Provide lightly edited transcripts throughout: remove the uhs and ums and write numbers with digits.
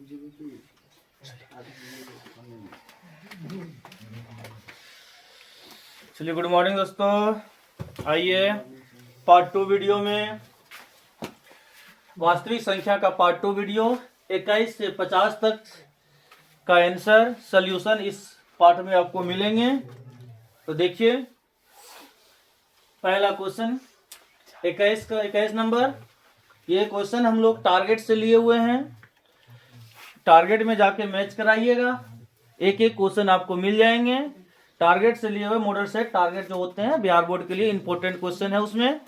चलिए, good morning दोस्तों। आइए पार्ट 2 वीडियो में वास्तविक संख्या का पार्ट 2 वीडियो 21 से 50 तक का आंसर सॉल्यूशन इस पार्ट में आपको मिलेंगे। तो देखिए, पहला क्वेश्चन 21 नंबर। ये क्वेश्चन हम लोग टारगेट से लिए हुए हैं। टारगेट में जाके मैच कराइएगा, एक एक क्वेश्चन आपको मिल जाएंगे। टारगेट से लिए हुए मॉडल सेट टारगेट जो होते हैं बिहार बोर्ड के लिए इंपॉर्टेंट क्वेश्चन है। उसमें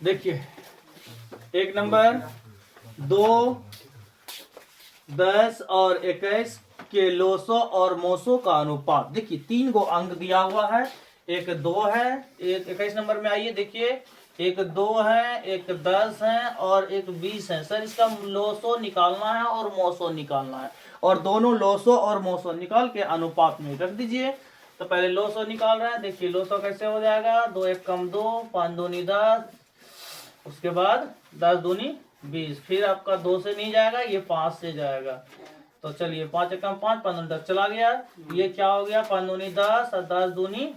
देखिए, एक नंबर 2, 10 और 21 के लोसो और मोसो का अनुपात। देखिए, 3 गो अंक दिया हुआ है। एक 2 है, एक 21 नंबर में आइए देखिए, एक 2 है, एक 10 है और एक 20 है। सर, इसका लोसो निकालना है और मोसो निकालना है, और दोनों लोसो और मोसो निकाल के अनुपात में रख दीजिए। तो पहले लोसो निकाल रहे हैं। देखिए, लोसो कैसे हो जाएगा, 2 1 कम 2, 5 दूनी 10, उसके बाद 10 दूनी 20। फिर आपका 2 से नहीं जाएगा, ये 5 से जाएगा। तो चलिए, 5 1 5, 5 दूनी 10 चला गया। ये क्या हो गया, 5 दूनी 10 और 10 दूनी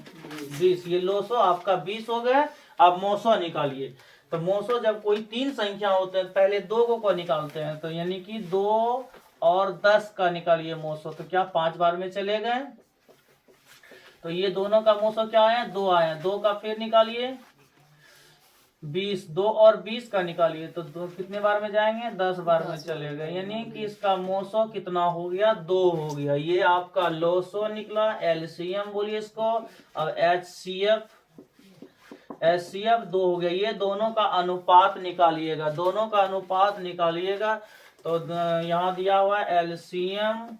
20। ये लोसो आपका 20 हो गया। अब मोसो निकालिए। तो मोसो जब कोई 3 संख्या होते हैं, पहले 2 को निकालते हैं। तो यानी कि 2 और 10 का निकालिए मोसो। तो क्या 5 बार में चले गए। तो ये दोनों का मोसो क्या आया, 2 आया। 2 का फिर निकालिए 20, 2 और 20 का निकालिए। तो 2 कितने बार में जाएंगे, 10 बार में चले गए। यानी कि इसका मोसो कितना हो गया, 2 हो गया। ये आपका लोसो निकला। एलसीएम बोलिए इसको। और एचसीएफ 2 हो गया। ये दोनों का अनुपात निकालिएगा, दोनों का अनुपात निकालिएगा। तो यहाँ दिया हुआ है एलसीएम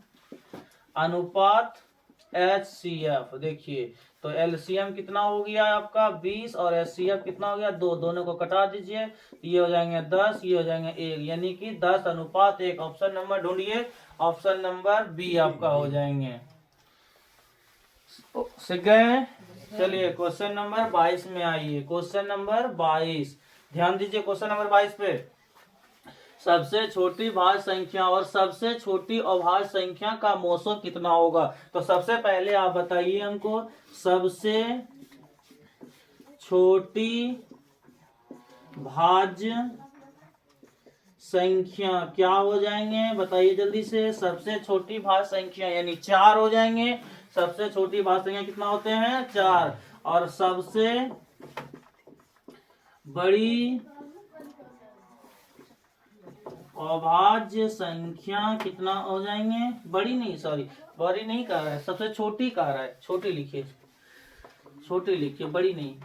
अनुपात एचसीएफ। देखिए, तो एलसीएम कितना हो गया आपका 20 और एचसीएफ कितना हो गया 2। दोनों को कटा दीजिए, ये हो जाएंगे 10, ये हो जाएंगे 1, यानी कि 10 अनुपात 1। ऑप्शन नंबर ढूंढिए, ऑप्शन नंबर बी आपका हो जाएंगे। सीख गए। चलिए, क्वेश्चन नंबर 22 में आइए। क्वेश्चन नंबर 22, ध्यान दीजिए क्वेश्चन नंबर 22 पे। सबसे छोटी भाज्य संख्या और सबसे छोटी अभाज्य संख्या का मोसो कितना होगा। तो सबसे पहले आप बताइए हमको, सबसे छोटी भाज्य संख्या क्या हो जाएंगे, बताइए जल्दी से। सबसे छोटी भाज्य संख्या यानी 4 हो जाएंगे। सबसे छोटी भाज्य संख्या कितना होते हैं, 4। और सबसे बड़ी अभाज्य संख्या कितना हो जाएंगे, बड़ी नहीं, सॉरी बड़ी नहीं कह रहा है, सबसे छोटी कह रहा है। छोटी लिखिए, छोटी लिखिए, बड़ी नहीं।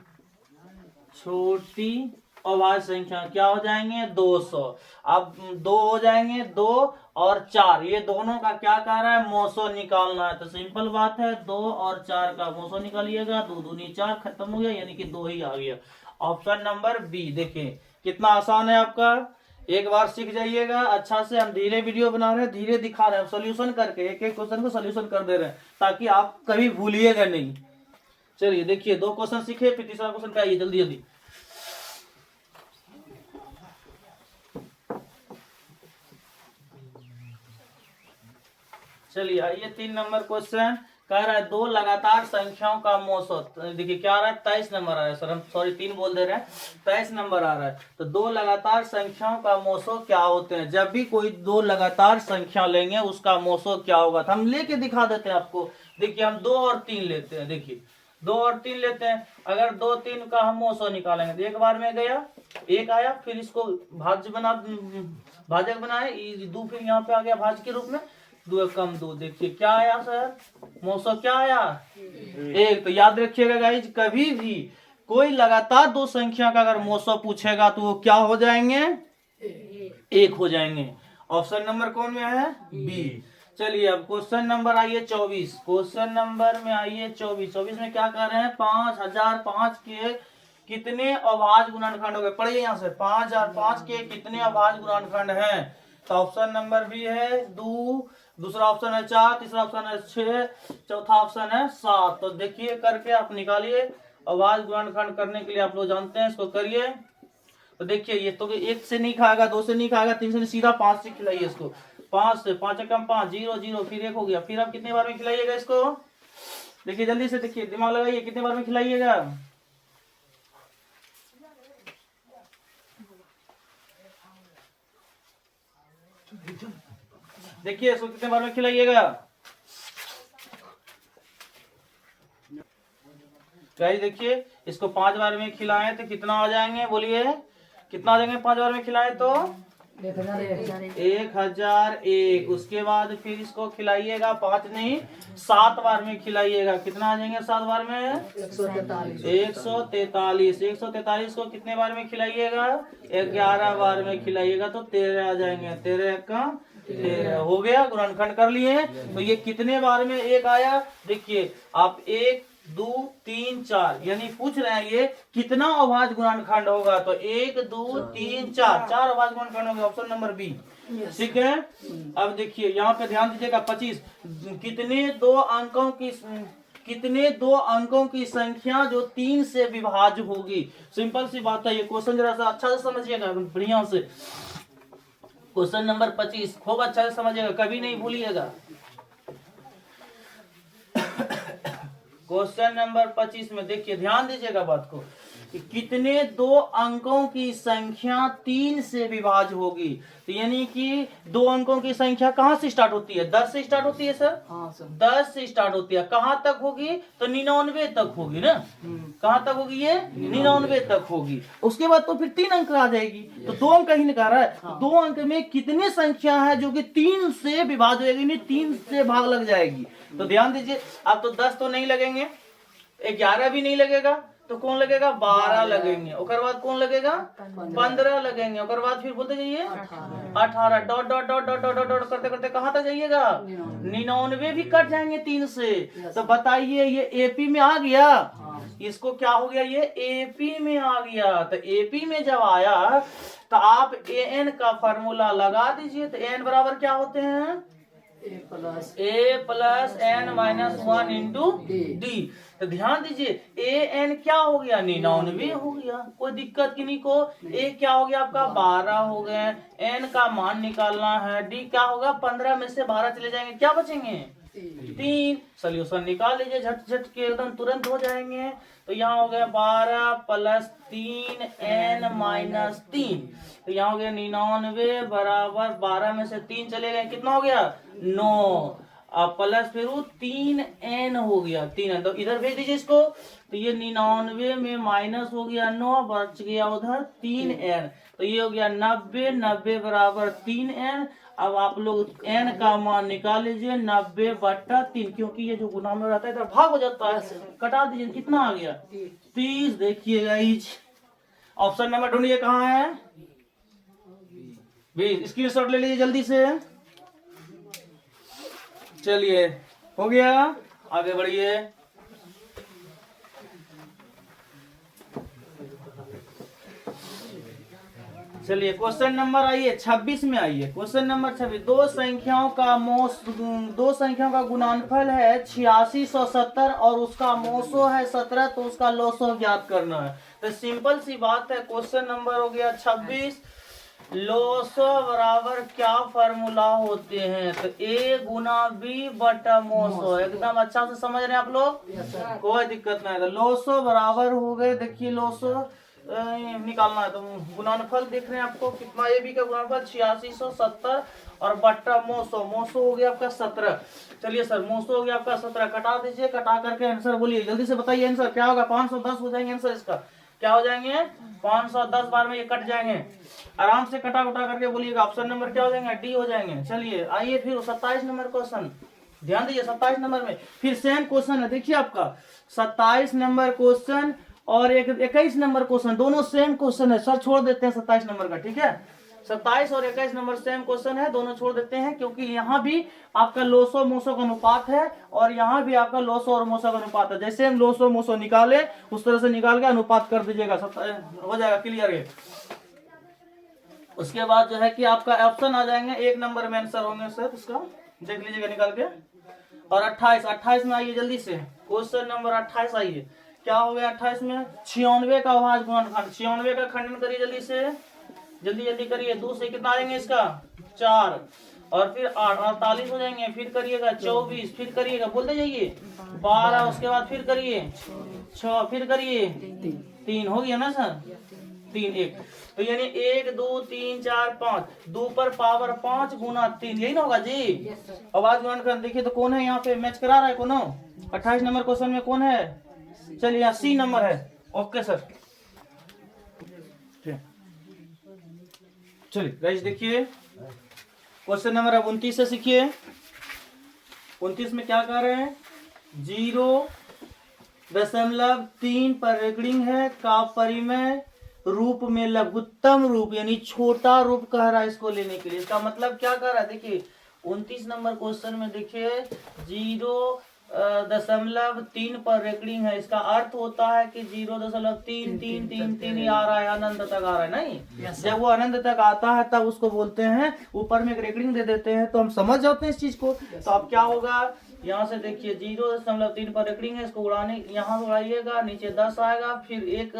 छोटी अभाज्य संख्या क्या हो जाएंगे, 200। अब 2 हो जाएंगे, 2 और 4, ये दोनों का क्या कह रहा है, मोसो निकालना है। तो सिंपल बात है, 2 और 4 का मोसो निकालिएगा। 2 दूनी 4, खत्म हो गया, यानी कि 2 ही आ गया। Option number B. देखिए, कितना आसान है आपका, एक बार सीख जाइएगा अच्छा से। हम धीरे वीडियो बना रहे हैं, धीरे दिखा रहे हैं, सोल्यूशन करके एक एक क्वेश्चन को सोल्यूशन कर दे रहे हैं, ताकि आप कभी भूलिएगा नहीं। चलिए देखिए, 2 क्वेश्चन सीखे, फिर तीसरा क्वेश्चन का आइए जल्दी जल्दी। चलिए आइए, 3 नंबर क्वेश्चन कह रहा है 2 लगातार संख्याओं का मोसो। देखिए क्या आ रहा है, 23 नंबर आ रहा है। सर हम सॉरी 3 बोल दे रहे हैं, 23 नंबर आ रहा है। तो 2 लगातार संख्याओं का मोसो क्या होते हैं। जब भी कोई 2 लगातार संख्या लेंगे उसका मोसो क्या होगा, तो हम लेके दिखा देते हैं आपको। देखिए, हम 2 और 3 लेते हैं। देखिए, 2 और 3 लेते हैं। अगर 2 3 का हम मोसो निकालेंगे तो एक बार में गया, 1 आया, फिर इसको भाजक बनाए, 2 फिर यहाँ पे आ गया भाज्य के रूप में, 2 कम 2। देखिए क्या आया सर, मोसो क्या आया, 1। तो याद रखिएगा गाइज, कभी भी कोई लगातार 2 संख्या का अगर मोसो पूछेगा तो वो क्या हो जाएंगे, 1 हो जाएंगे। ऑप्शन नंबर कौन में है, बी। चलिए अब क्वेश्चन नंबर आइए 24। क्वेश्चन नंबर में आइए 24। 24 में क्या कर रहे हैं, 5005 के कितने अभाज्य गुणनखंड हो गए। पढ़िए यहाँ से, 5005 के कितने अभाज्य गुणनखंड हैं। तो ऑप्शन नंबर बी है 2, दूसरा ऑप्शन है 4, तीसरा ऑप्शन है 6, चौथा ऑप्शन है 7। तो देखिए करके आप निकालिए। अभाज्य गुणनखंड करने के लिए आप लोग जानते हैं, इसको करिए। तो देखिए ये तो 1 से नहीं खाएगा, 2 से नहीं खाएगा, 3 से नहीं, सीधा 5 से खिलाइए इसको। 5 से 5 कम 5, 0 0, फिर 1 हो गया। फिर आप कितने बार में खिलाइएगा इसको? देखिए जल्दी से, देखिए दिमाग लगाइए, कितने बार में खिलाइएगा? देखिए इसको कितने बार में खिलाइएगा? गाइस देखिए इसको 5 बार में खिलाएं तो कितना आ जाएंगे? बोलिए कितना आ जाएंगे 5 बार में खिलाएं तो? 1001। उसके बाद फिर इसको खिलाइएगा 5 नहीं 7 बार में खिलाइएगा। कितना आ जाएंगे 7 बार में? 143। 143 को कितने बार में खिलाइएगा? 11 बार में खिलाइएगा तो 13 आ जाएंगे। 13 का 13 हो गया। गुणनखंड कर लिए। तो ये कितने बार में 1 आया? देखिए आप 1 2 3 4 यानी पूछ रहे हैं ये कितना अभाज्य गुणनखंड होगा? तो 1 2 3 4 4 अभाज्य गुणनखंड होगा। Option number B. ठीक है। अब देखिए यहाँ पे ध्यान दीजिएगा 25 कितने दो अंकों की संख्या जो 3 से विभाज्य होगी? सिंपल सी बात है। ये क्वेश्चन जरा सा अच्छा से समझिएगा बढ़िया से। क्वेश्चन नंबर 25 खूब अच्छा से समझिएगा, कभी नहीं भूलिएगा। क्वेश्चन नंबर 25 में देखिए ध्यान दीजिएगा बात को कि कितने दो अंकों की संख्या 3 से विभाज्य होगी? तो यानी कि 2 अंकों की संख्या कहां से स्टार्ट होती है? 10 से स्टार्ट होती है सर। हाँ सर 10 से स्टार्ट होती है। कहां तक होगी? तो 99 तक होगी ना। कहां तक होगी? ये 99 तक होगी। उसके बाद तो फिर 3 अंक आ जाएगी। तो 2 अंक ही निकाल रहा है। हाँ। 2 अंक में कितनी संख्या है जो कि 3 से विभाज्य होगी? नहीं 3 से भाग लग जाएगी। तो ध्यान दीजिए अब तो 10 तो नहीं लगेंगे, 11 भी नहीं लगेगा, तो कौन लगेगा? 12 लगेंगे। उसके बाद कौन लगेगा? 15 लगेंगे। उसके बाद फिर बोलते जाइए 18 dot dot dot dot dot dot करते करते कहां तक जाइएगा? 99 भी कट जाएंगे 3 से। तो बताइए ये एपी में आ गया। इसको क्या हो गया? ये एपी में आ गया। तो एपी में जब आया तो आप एन का फॉर्मूला लगा दीजिए। तो एन बराबर क्या होते हैं? a plus n minus 1 into D. तो ध्यान दीजिए ए एन क्या हो गया? 99 हो गया। कोई दिक्कत की नहीं को। ए क्या हो गया आपका? 12 हो गए। एन का मान निकालना है। डी क्या होगा? 15 में से 12 चले जाएंगे, क्या बचेंगे? 3। सोल्यूशन निकाल लीजिए झट झट के, एकदम तुरंत हो जाएंगे। तो यहाँ हो गया 12 प्लस 3 एन माइनस 3। तो यहाँ हो गया 99 बराबर 12 में से 3 चले गए, कितना हो गया? 9। अब प्लस फिर 3 एन हो गया। 3 एन तो इधर भेज दीजिए इसको। तो ये 99 में माइनस हो गया 9, बच गया उधर 3 एन। तो ये हो गया 90। 90 बराबर 3 एन। अब आप लोग एन का मान निकाल लीजिए 90/3, क्योंकि ये जो गुना में रहता है इधर भाग हो जाता है। कटा दीजिए, कितना आ गया? 30। देखिएगा ऑप्शन नंबर ढूंढिए कहाँ है? स्क्रीनशॉट ले लीजिए जल्दी से। चलिए हो गया, आगे बढ़िए। चलिए क्वेश्चन नंबर आइए 26 में आइए। क्वेश्चन नंबर 26 दो संख्याओं का गुणनफल है 8670 और उसका मोसो है 17, तो उसका लोसो ज्ञात करना है। तो सिंपल सी बात है। क्वेश्चन नंबर हो गया 26। लोसो बराबर क्या फॉर्मूला होते हैं? तो ए गुना बी बटा मोसो। एकदम अच्छा से समझ रहे हैं आप लोग? कोई दिक्कत नहीं है। तो लोसो बराबर हो गए, देखिए लोसो निकालना है। तो गुणनफल देख रहे हैं आपको कितना? ए बी का गुणनफल 8670 और बट्टा मोसो। मोसो हो गया आपका 17। चलिए सर मोसो हो गया आपका 17। कटा दीजिए, कटा करके आंसर बोलिए जल्दी से, बताइए आंसर क्या होगा? 510 हो जाएंगे आंसर इसका। क्या हो जाएंगे? 510 बार में ये कट जाएंगे। आराम से कटा उटा करके बोलिएगा। ऑप्शन नंबर क्या हो जाएंगे? डी हो जाएंगे। चलिए आइए फिर 27 नंबर क्वेश्चन, ध्यान दीजिए। 27 नंबर में फिर सेम क्वेश्चन है। देखिए आपका 27 नंबर क्वेश्चन और 21 नंबर क्वेश्चन, दोनों सेम क्वेश्चन है। सर छोड़ देते हैं 27 नंबर का, ठीक है? 27 और 21 नंबर सेम क्वेश्चन है, दोनों छोड़ देते हैं, क्योंकि यहाँ भी आपका लोसो मोसो का अनुपात है और यहाँ भी आपका लोसो और मोसो का अनुपात है। जैसे हम लोसो मोसो निकाले उस तरह से निकाल के अनुपात कर दीजिएगा, हो जाएगा क्लियर है। उसके बाद जो है कि आपका ऑप्शन आ जाएंगे 1 नंबर में आंसर होंगे सर, इसका देख लीजिएगा निकाल के। और 28 में आइए जल्दी से। क्वेश्चन नंबर 28 आइए। क्या हो गया 28 में 96 का अभाज्य गुणनखंड। 96 का खंडन करिए जल्दी से, जल्दी जल्दी करिए। 2 से कितना आएंगे इसका 4 और फिर 48 हो जाएंगे। फिर करिएगा 24, फिर करिएगा बोलते जाइए 12, उसके बाद फिर करिए 6, फिर करिए 3 हो गया ना सर, 3 1। तो यानी 1 2 3 4 5, 2 पर पावर 5 गुना 3, यही ना होगा जी। आवाज गुणनखंड देखिए तो कौन है यहाँ पे मैच करा रहा है कौन? 28 नंबर क्वेश्चन में कौन है? चलिए यहाँ सी नंबर है। ओके सर, चलिए गाइस देखिए क्वेश्चन नंबर अब 29 से सीखिए। 29 में क्या कह रहे हैं? 0.3 पर रेकॉर्डिंग है का परिमेय रूप में लघुत्तम रूप यानी छोटा रूप कह रहा है इसको लेने के लिए। इसका मतलब क्या कह रहा है देखिए 29 नंबर क्वेश्चन में देखिए 0.3 पर रेकॉर्डिंग है। इसका अर्थ होता है कि 0.33333 आ रहा है, अनंत तक आ रहा है नहीं। जब वो अनंत तक आता है तब उसको बोलते हैं, ऊपर में एक रेकॉर्डिंग दे देते हैं तो हम समझ जाते हैं इस चीज को। तो अब क्या होगा यहाँ से देखिए 0.3 पर रेकॉर्डिंग है, इसको उड़ाने यहाँ उड़ाइएगा, नीचे 10 आएगा। फिर एक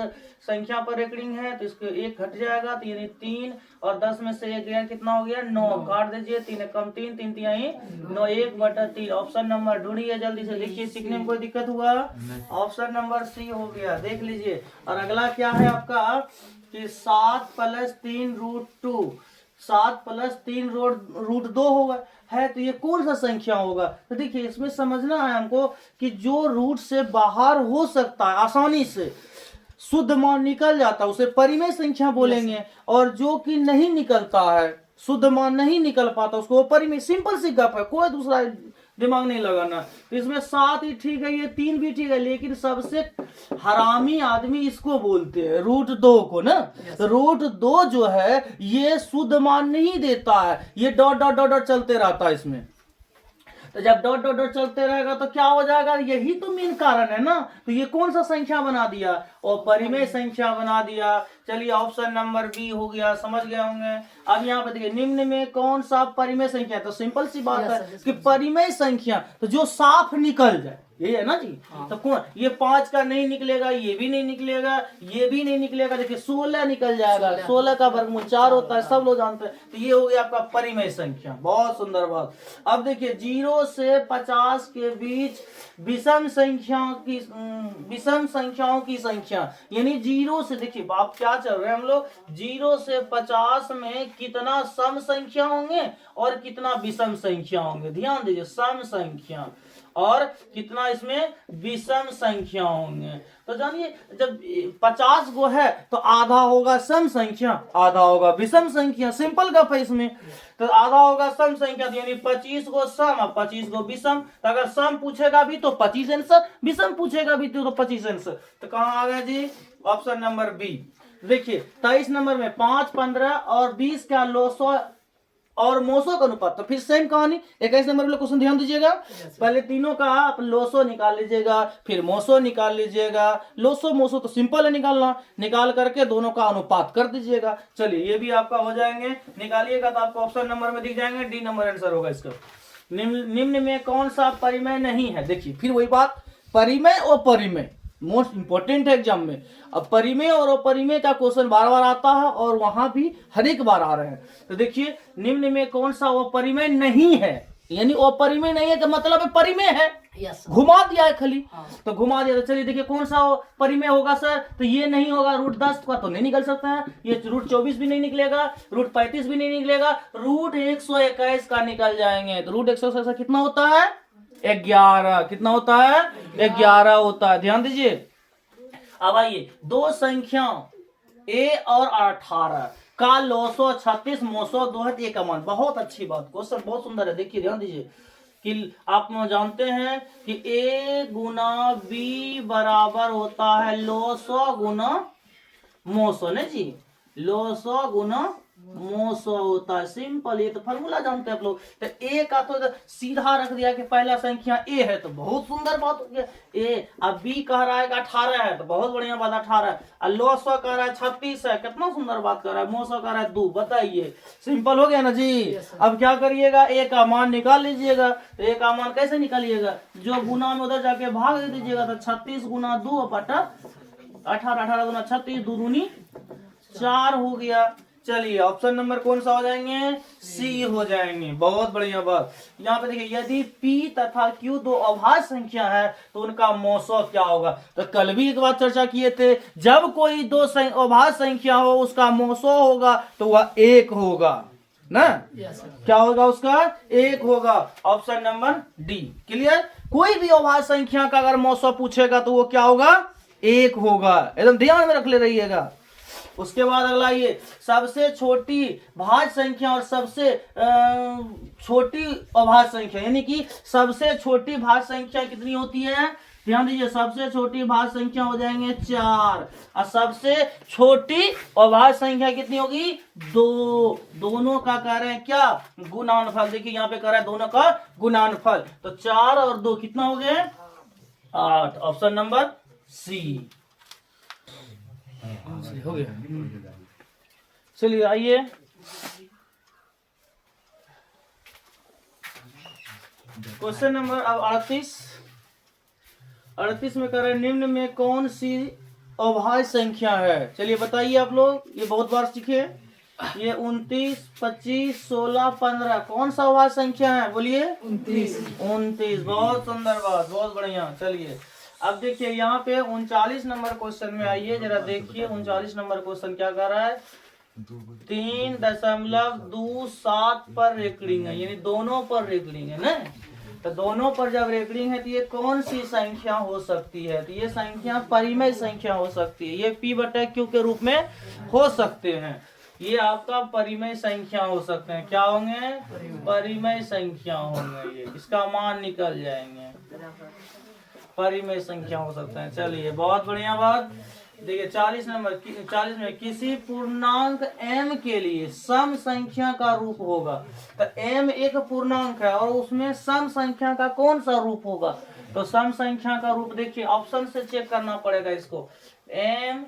संख्या पर रेकॉर्डिंग है तो इसको 1 घट जाएगा तो यानी 3 और 10 में से 1 गया कितना हो गया 9, काट दीजिए 3 कम 3 3 3 9, 1/3। ऑप्शन नंबर ढूंढिए जल्दी से, देखिए सीखने में कोई दिक्कत हुआ? ऑप्शन नंबर सी हो गया, देख लीजिए। और अगला क्या है आपका कि 7 + 3 √2, 7 + 3 √2 होगा है। तो ये कौन सा संख्या होगा? तो देखिए इसमें समझना है हमको कि जो रूट से बाहर हो सकता है आसानी से, शुद्ध मान निकल जाता है उसे परिमेय संख्या बोलेंगे, और जो कि नहीं निकलता है, शुद्ध मान नहीं निकल पाता उसको परिमेय। सिंपल सी गप है, कोई दूसरा दिमाग नहीं लगाना। तो इसमें 7 ही ठीक है, ये 3 भी ठीक है, लेकिन सबसे हरामी आदमी इसको बोलते हैं √2 को ना। √2 जो है ये शुद्ध मान नहीं देता है, ये डॉट डॉट डॉट डॉट चलते रहता है इसमें। तो जब डॉट डॉट डॉट चलते रहेगा तो क्या हो जाएगा? यही तो मेन कारण है ना। तो ये कौन सा संख्या बना दिया? और परिमेय संख्या बना दिया। चलिए ऑप्शन नंबर बी हो गया, समझ गए होंगे। अब यहाँ पे देखिए निम्न में कौन सा परिमेय संख्या? तो सिंपल सी बात है कि परिमेय संख्या तो जो साफ निकल जाए, यही है ना जी। तो कौन? ये 5 का नहीं निकलेगा, ये भी नहीं निकलेगा, ये भी नहीं निकलेगा। देखिए 16 निकल जाएगा, 16 का वर्गमूल 4 होता है, सब लोग जानते हैं। तो ये हो गया आपका परिमेय संख्या। बहुत सुंदर बात। अब देखिए 0 से 50 के बीच विषम संख्याओं की संख्या, यानी 0 से देखिए आप क्या चल रहे हैं हम लोग, 0 से 50 में कितना सम संख्या होंगे और कितना विषम संख्या होंगे। ध्यान दीजिए, सम संख्या और कितना इसमें विषम संख्या होंगे। तो जानिए जब 50 गो है तो आधा होगा सम संख्या, आधा होगा विषम संख्या। सिंपल गप है इसमें। तो आधा होगा सम संख्या यानी 25 गो सम और 25 गो विषम। तो अगर सम पूछेगा भी तो 25 आंसर, विषम पूछेगा भी तो 25 आंसर। तो कहाँ आ गया जी? Option number B. देखिए 23 नंबर में 5, 15 और 20 का लोसो और मोसो का अनुपात। तो फिर सेम कहानी 21 नंबर वाले क्वेश्चन ध्यान दीजिएगा। पहले तीनों का आप लोसो निकाल लीजिएगा, फिर मोसो निकाल लीजिएगा। लोसो मोसो तो सिंपल है निकालना, निकाल करके दोनों का अनुपात कर दीजिएगा। चलिए ये भी आपका हो जाएंगे, निकालिएगा तो आपको ऑप्शन नंबर में दिख जाएंगे, डी नंबर आंसर होगा इसका। निम्न में कौन सा परिमेय नहीं है? देखिए फिर वही बात, परिमेय और परिमेय मोस्ट इंपोर्टेंट है एग्जाम में। अब परिमेय और अपरिमेय का क्वेश्चन बार बार आता है और वहां भी हर एक बार आ रहे हैं। तो देखिए निम्न में कौन सा अपरिमेय नहीं है, यानी अपरिमेय नहीं है का मतलब है परिमेय है। घुमा दिया है खाली, तो घुमा दिया। तो चलिए देखिए कौन सा परिमेय होगा सर? तो ये नहीं होगा, √10 का तो नहीं निकल सकता है, ये √24 भी नहीं निकलेगा, √35 भी नहीं निकलेगा, √121 का निकल जाएंगे। तो √121 कितना होता है? 11। कितना होता है? 11 होता है। ध्यान दीजिए। अब आइए दो संख्याओं a और 18 का लोसो 36 मोसो 2 है, ये का मान। बहुत अच्छी बात, क्वेश्चन बहुत सुंदर है। देखिए ध्यान दीजिए कि आप जानते हैं कि a गुना b बराबर होता है लोसो गुना मोसो, नहीं जी, लोसो गुना मोसो होता है। सिंपल, ये तो फॉर्मूला जानते हैं आप लोग। तो ए का तो सीधा रख दिया कि पहला संख्या ए है, तो बहुत सुंदर बात हो गया। ए अब बी कह रहा है कि 18 है, तो बहुत बढ़िया बात, 18 है। और लोसो कह रहा है 36 है, कितना सुंदर बात कर रहा है। मोसो कह रहा है 2, बताइए सिंपल हो गया ना जी। अब क्या करिएगा, ए का मान निकाल लीजिएगा। तो ए का मान कैसे निकालिएगा, जो गुना में उधर जाके भाग दे दीजिएगा। तो 36 गुना 2 बटा 18, 18 गुना 36, 2 दूनी 4 हो गया। चलिए ऑप्शन नंबर कौन सा हो जाएंगे, सी हो जाएंगे। बहुत बढ़िया बात। यहाँ पे देखिए, यदि P तथा Q दो अभाज्य संख्या है तो उनका मौसो क्या होगा। तो कल भी एक बात चर्चा किए थे, जब कोई दो अभाज्य संख्या हो उसका मौसो होगा तो वह 1 होगा ना। क्या होगा उसका, 1 होगा। Option number D clear. कोई भी अभाज्य संख्या का अगर मौसो पूछेगा तो वो क्या होगा, 1 होगा। एकदम ध्यान में रख ले रहिएगा। उसके बाद अगला, ये सबसे छोटी भाज्य संख्या और सबसे छोटी अभाज्य संख्या, यानी कि सबसे छोटी भाज्य संख्या कितनी होती है, ध्यान दीजिए। सबसे छोटी भाज्य संख्या हो जाएंगे 4, और सबसे छोटी अभाज्य संख्या कितनी होगी, 2। दोनों का कह रहे हैं क्या, गुणनफल। देखिए यहाँ पे कह रहा है दोनों का गुणनफल। तो 4 और 2 कितना हो गए, 8। ऑप्शन नंबर सी हो गया। चलिए आइए, क्वेश्चन नंबर अब 38 में कर रहे हैं, निम्न में कौन सी अभाज्य संख्या है। चलिए बताइए आप लोग, ये बहुत बार सीखे। ये 29, 25, 16, 15 कौन सा अभाज्य संख्या है, बोलिए 29। बहुत सुंदर बात, बहुत बढ़िया। चलिए अब देखिए यहाँ पे 39 नंबर क्वेश्चन में आइए, जरा देखिए 39 नंबर क्वेश्चन क्या कर रहा है। 3.27 पर रेकरिंग है, यानी दोनों पर रेकरिंग है ना। तो दोनों पर जब रेकरिंग है तो ये कौन सी संख्या हो सकती है, तो ये संख्या परिमेय संख्या हो सकती है। ये P बटा Q के रूप में हो सकते हैं। ये आपका परिमेय संख्या हो सकते हैं। क्या होंगे, परिमेय संख्या होंगे। ये इसका मान निकल जाएंगे, परिमेय संख्या हो सकते हैं। चलिए बहुत बढ़िया बात। देखिए 40 में किसी पूर्णांक m के लिए सम संख्या का रूप होगा। तो m एक पूर्णांक है और उसमें सम संख्या का कौन सा रूप होगा। तो सम संख्या का रूप देखिए, ऑप्शन से चेक करना पड़ेगा इसको। m,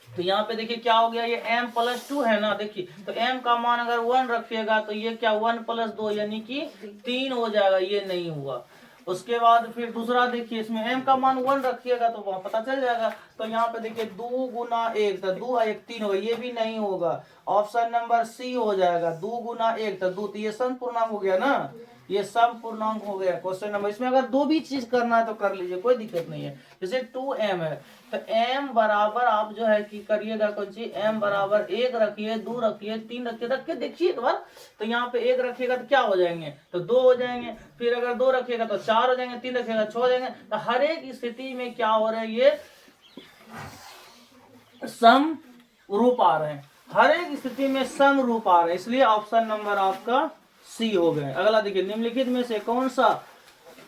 तो यहाँ पे देखिए क्या हो गया, ये m+2 है ना। देखिए तो m का मान अगर 1 रखिएगा तो ये क्या 1 + 2 यानी कि 3 हो जाएगा, ये नहीं हुआ। उसके बाद फिर दूसरा देखिए, इसमें m का मान 1 रखिएगा तो वहां पता चल जाएगा। तो यहाँ पे देखिए 2 गुना 1, तो 2 1 3 होगा, ये भी नहीं होगा। ऑप्शन नंबर सी हो जाएगा, 2 गुना 1 तो 2, तो ये सम पूर्णांक हो गया ना, ये सम पूर्णांक हो गया। क्वेश्चन नंबर, इसमें अगर दो भी चीज करना है तो कर लीजिए, कोई दिक्कत नहीं है। जैसे 2m है तो m बराबर आप जो है कि करिएगा कौन सी, m बराबर 1 रखिए, 2 रखिए, 3 रखिए, रख के देखिए एक बार। तो यहाँ पे 1 रखिएगा तो क्या हो जाएंगे, तो 2 हो जाएंगे। फिर अगर 2 रखिएगा तो 4 हो जाएंगे, 3 रखिएगा 6 हो जाएंगे। तो हर एक स्थिति में क्या हो रहा है, ये सम रूप आ रहे हैं। हर एक स्थिति में सम रूप आ रहे हैं, इसलिए ऑप्शन नंबर आपका सी हो गए। अगला देखिए, निम्नलिखित में से कौन सा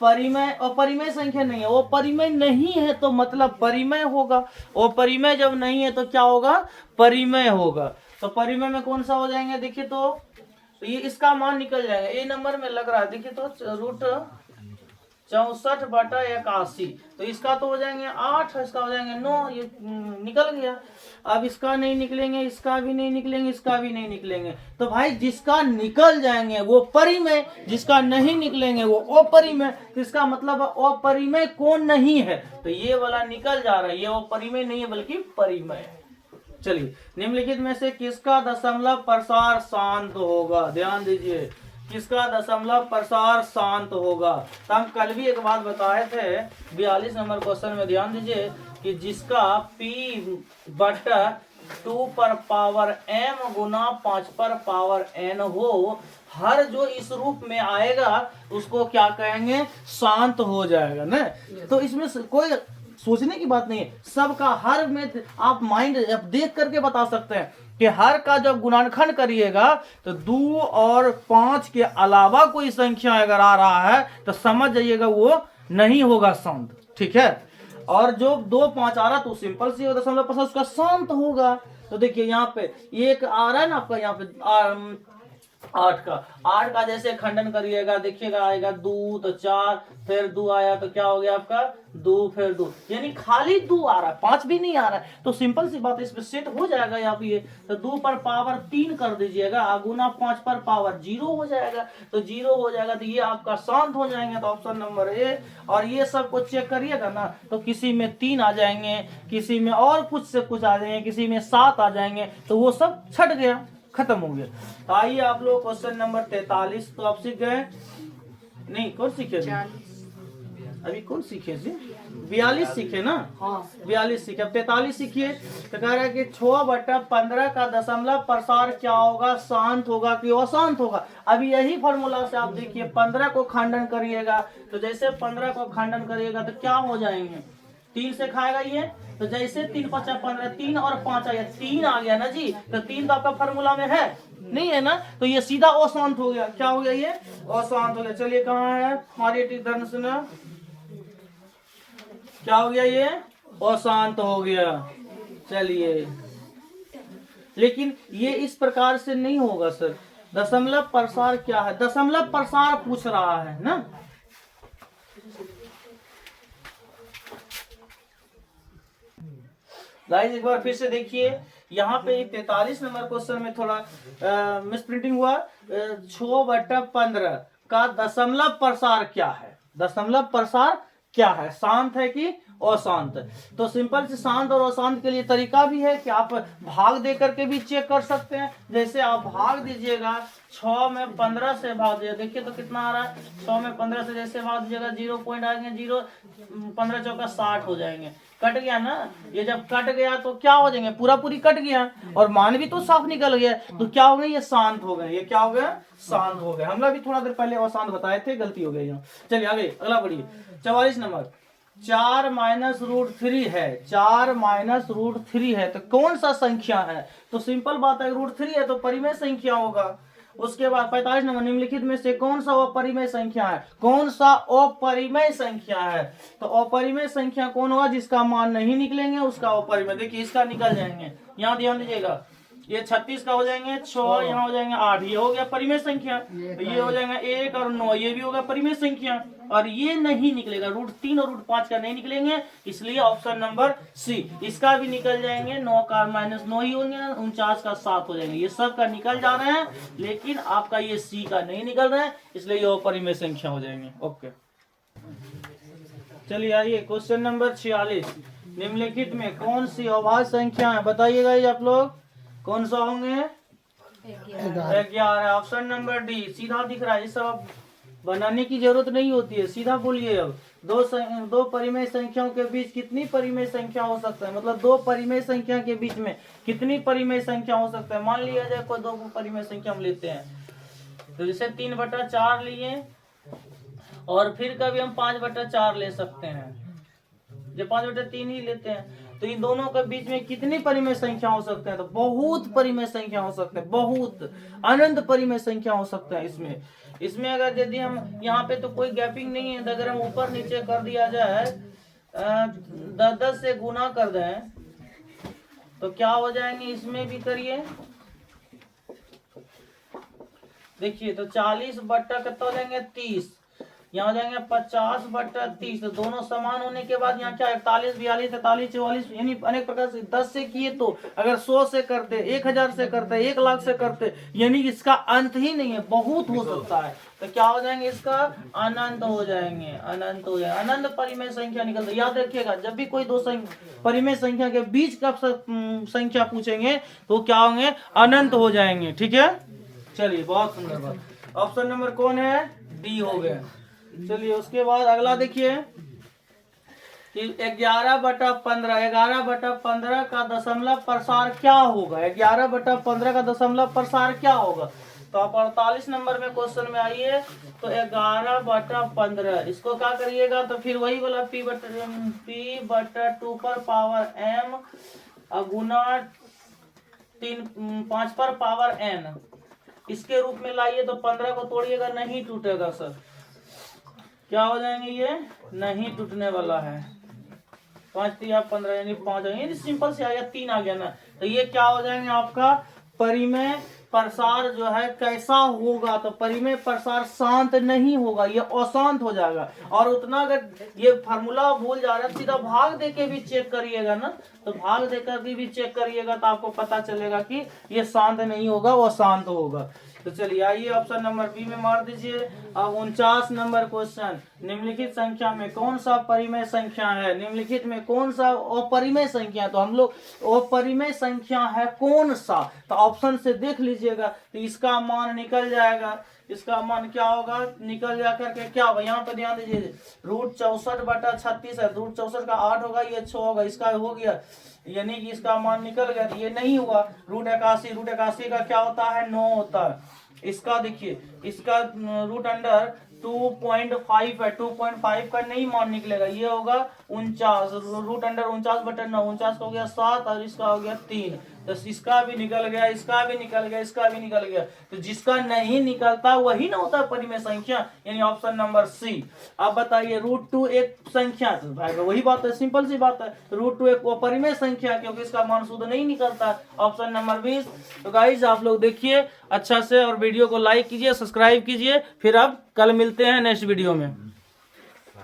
परिमेय और परिमेय संख्या नहीं है। वो परिमेय नहीं है तो मतलब परिमेय होगा, वो परिमेय जब नहीं है तो क्या होगा, परिमेय होगा। तो परिमेय में कौन सा हो जाएंगे, देखिए तो ये इसका मान निकल जाएगा। ए नंबर में लग रहा है, देखिए तो √64/81, तो इसका तो हो जाएंगे 8, इसका हो जाएंगे 9, ये निकल गया। अब इसका नहीं निकलेंगे, इसका भी नहीं निकलेंगे, इसका भी नहीं निकलेंगे। तो भाई जिसका निकल जाएंगे वो परिमेय, जिसका नहीं निकलेंगे वो अपरिमेय। तो इसका मतलब अपरिमेय कौन नहीं है, तो ये वाला निकल जा रहा है, ये अपरिमेय नहीं है बल्कि परिमेय है। चलिए, निम्नलिखित में से किसका दशमलव प्रसार शांत होगा, ध्यान दीजिए, किसका दशमलव प्रसार शांत होगा। तो हम कल भी एक बात बताए थे 42 नंबर क्वेश्चन में, ध्यान दीजिए कि जिसका p बटा 2 पर पावर m गुना 5 पर पावर n हो, हर जो इस रूप में आएगा उसको क्या कहेंगे, शांत हो जाएगा ना। तो इसमें कोई सोचने की बात नहीं है, सबका हर में आप माइंड देख करके बता सकते हैं कि हर का जब गुणनखंड करिएगा तो 2 और 5 के अलावा कोई संख्या अगर आ रहा है तो समझ जाइएगा वो नहीं होगा शांत, ठीक है। और जो 2 5 आ रहा तो सिंपल सी दशमलव प्रसार उसका शांत होगा। तो देखिए यहाँ पे एक आ रहा है ना आपका, यहाँ पे 8 का जैसे खंडन करिएगा, देखिएगा आएगा 2 तो 4, फिर 2 आया तो क्या हो गया आपका 2, फिर 2, यानी खाली 2 आ रहा है, 5 भी नहीं आ रहा है। तो सिंपल सी बात, इसमें सेट हो जाएगा यहाँ पे। तो 2 पर पावर 3 कर दीजिएगा, गुना 5 पर पावर 0 हो जाएगा। तो 0 हो जाएगा तो ये आपका शांत हो जाएंगे। तो ऑप्शन नंबर ए। और ये सब को चेक करिएगा ना, तो किसी में 3 आ जाएंगे, किसी में और कुछ से कुछ आ जाएंगे, किसी में 7 आ जाएंगे, तो वो सब छट गया, खत्म हो गया। तो आइए आप लोग क्वेश्चन नंबर 43 तो आप सीख गए नहीं, कौन सीखे अभी कौन सीखे जी? 42 सीखे ना, हाँ 42 सीखे। अब 43 सीखिए। तो कह रहा है कि 6/15 का दशमलव प्रसार क्या होगा, शांत होगा कि अशांत होगा। अभी यही फॉर्मूला से आप देखिए 15 को खंडन करिएगा, तो जैसे 15 को खंडन करिएगा तो क्या हो जाएंगे, 3 से खाएगा ये, तो जैसे 3 × 5 = 15, 3 और 5 आया, 3 आ गया ना जी। तो 3 तो आपका फॉर्मूला में है नहीं है ना, तो ये सीधा अशांत हो गया। क्या हो गया, ये अशांत हो गया। चलिए कहाँ है हमारी टिक, क्या हो गया, ये अशांत हो गया। चलिए, लेकिन ये इस प्रकार से नहीं होगा सर। दशमलव प्रसार क्या है, दशमलव प्रसार पूछ रहा है ना। गाइस एक बार फिर से देखिए, यहाँ पे 43 नंबर क्वेश्चन में थोड़ा मिस प्रिंटिंग हुआ। 6/15 का दशमलव प्रसार क्या है, दशमलव प्रसार क्या है, शांत है कि अशांत। तो सिंपल से शांत और अशांत के लिए तरीका भी है कि आप भाग दे करके भी चेक कर सकते हैं। जैसे आप भाग दीजिएगा, 6 में 15 से भाग दीजिए, देखिए तो कितना आ रहा है, 6 में 15 से जैसे भाग दीजिएगा 0 पॉइंट आएंगे, 0 15 चौका 60 हो जाएंगे। कट गया ना, ये जब कट गया तो क्या हो जाएंगे, पूरा पूरी कट गया और मान भी तो साफ निकल गया। तो क्या हो गया, ये शांत हो गए, ये क्या हो गया, शांत हो गए। हम लोग भी थोड़ा देर पहले अशांत बताए थे, गलती हो गई यहाँ। चलिए आगे अगला बढ़िए। 44 नंबर, 4 - √3 है, 4 - √3 है, तो कौन सा संख्या है। तो सिंपल बात है, √3 है तो परिमेय संख्या होगा। उसके बाद 45 नंबर, निम्नलिखित में से कौन सा अपरिमेय संख्या है, कौन सा अपरिमेय संख्या है। तो अपरिमेय संख्या कौन होगा, जिसका मान नहीं निकलेंगे उसका अपरिमेय। देखिए इसका निकल जाएंगे, यहाँ ध्यान दीजिएगा, ये 36 का हो जाएंगे 6, यहाँ हो जाएंगे 8, ये हो गया परिमेय संख्या। तो ये हो जाएगा 1 और 9, ये भी होगा परिमेय संख्या। और ये नहीं निकलेगा, √3 और √5 का नहीं निकलेंगे, इसलिए ऑप्शन नंबर सी। इसका भी निकल जाएंगे, 9 का -9 ही होंगे, 49 का 7 हो जाएंगे। ये सब का निकल जा रहे हैं, लेकिन आपका ये सी का नहीं निकल रहा है, इसलिए ये अपरिमेय संख्या हो जाएंगे। ओके, चलिए आइए क्वेश्चन नंबर 46। निम्नलिखित में कौन सी अभाज्य संख्या है, बताइएगा ये आप लोग, कौन सा होंगे, 11। ऑप्शन नंबर डी, सीधा दिख रहा है, ये सब बनाने की जरूरत नहीं होती है, सीधा बोलिए। अब दो परिमेय संख्याओं के बीच कितनी परिमेय संख्या हो सकता है, मतलब 2 परिमेय संख्या के बीच में कितनी परिमेय संख्या हो सकता है। मान लिया जाए कोई 2 परिमेय संख्या हम लेते हैं, तो जैसे 3/4 लिए, और फिर कभी हम 5/4 ले सकते हैं, जो 5/3 ही लेते हैं। तो इन दोनों के बीच में कितनी परिमेय संख्या हो सकते हैं, तो बहुत परिमेय संख्या हो सकते हैं, बहुत अनंत परिमेय संख्या हो सकता है। इसमें अगर यदि हम यहाँ पे तो कोई गैपिंग नहीं है, तो अगर हम ऊपर नीचे कर दिया जाए, 10 से गुना कर दें तो क्या हो जाएंगे, इसमें भी करिए। देखिए तो 40 बट्टा कितना हो जाएंगे 30, यहाँ हो जाएंगे 50/30। तो दोनों समान होने के बाद यहाँ क्या 41, 42, 43, 44, यानी अनेक प्रकार से 10 से किए, तो अगर 100 से करते, 1000 से करते, 1 लाख से करते, यानी इसका अंत ही नहीं है, बहुत हो सकता है। तो क्या हो जाएंगे, इसका अनंत हो जाएंगे, अनंत हो जाएंगे, अनंत परिमेय संख्या निकलता है। याद रखिएगा, जब भी कोई 2 परिमेय संख्या के बीच का संख्या पूछेंगे तो क्या होंगे, अनंत हो जाएंगे। ठीक है, चलिए बहुत सुंदर बात। ऑप्शन नंबर कौन है, डी हो गया। चलिए उसके बाद अगला देखिए कि 11/15, 11/15 का दशमलव प्रसार क्या होगा, 11/15 का दशमलव प्रसार क्या होगा। तो आप 48 नंबर में क्वेश्चन में आइए, तो 11/15 इसको क्या करिएगा, तो फिर वही वाला p/2 पर पावर m गुना 5 पर पावर n, इसके रूप में लाइए। तो 15 को तोड़िएगा, नहीं टूटेगा सर, क्या हो जाएंगे, ये नहीं टूटने वाला है। 5 × 3 = 15, यानी 5 यानी सिंपल से आ गया, 3 आ गया ना। तो ये क्या हो जाएंगे आपका परिमेय प्रसार जो है कैसा होगा, तो परिमेय प्रसार शांत नहीं होगा, ये अशांत हो जाएगा। और उतना अगर ये फार्मूला भूल जा रहा है, सीधा भाग दे के भी चेक करिएगा ना, तो भाग देकर के भी चेक करिएगा तो आपको पता चलेगा कि ये शांत नहीं होगा, वो अशांत होगा। तो चलिए आइए ऑप्शन नंबर बी में मार दीजिए। अब 49 नंबर क्वेश्चन, निम्नलिखित संख्या में कौन सा परिमेय संख्या है, निम्नलिखित में कौन सा अपरिमेय संख्या, तो हम लोग अपरिमेय संख्या है कौन सा, तो ऑप्शन से देख लीजिएगा तो इसका मान निकल जाएगा। इसका मान क्या होगा, निकल जा करके क्या होगा, यहाँ पे ध्यान दीजिए, √64/36 है, √64 का 8 होगा, ये 6 होगा, इसका हो गया, यानी कि इसका मान निकल गया। ये नहीं हुआ, √81 का क्या होता है, 9 होता है। इसका देखिए, इसका √अंडर 2.5 है, 2.5 का नहीं मान निकलेगा, ये होगा 49, √अंडर 49/9, 49 का हो गया 7 और इसका हो गया 3, तो इसका भी निकल गया, इसका भी निकल गया, इसका भी निकल गया। तो जिसका नहीं निकलता वही ना होता है परिमेय संख्या, यानी ऑप्शन नंबर सी। अब बताइए √2 एक संख्या, तो वही बात है, सिंपल सी बात है, √2 एक अपरिमेय संख्या क्योंकि इसका मान शुद्ध नहीं निकलता, ऑप्शन नंबर 20। तो गाइस आप लोग देखिए अच्छा से और वीडियो को लाइक कीजिए, सब्सक्राइब कीजिए, फिर अब कल मिलते हैं नेक्स्ट वीडियो में।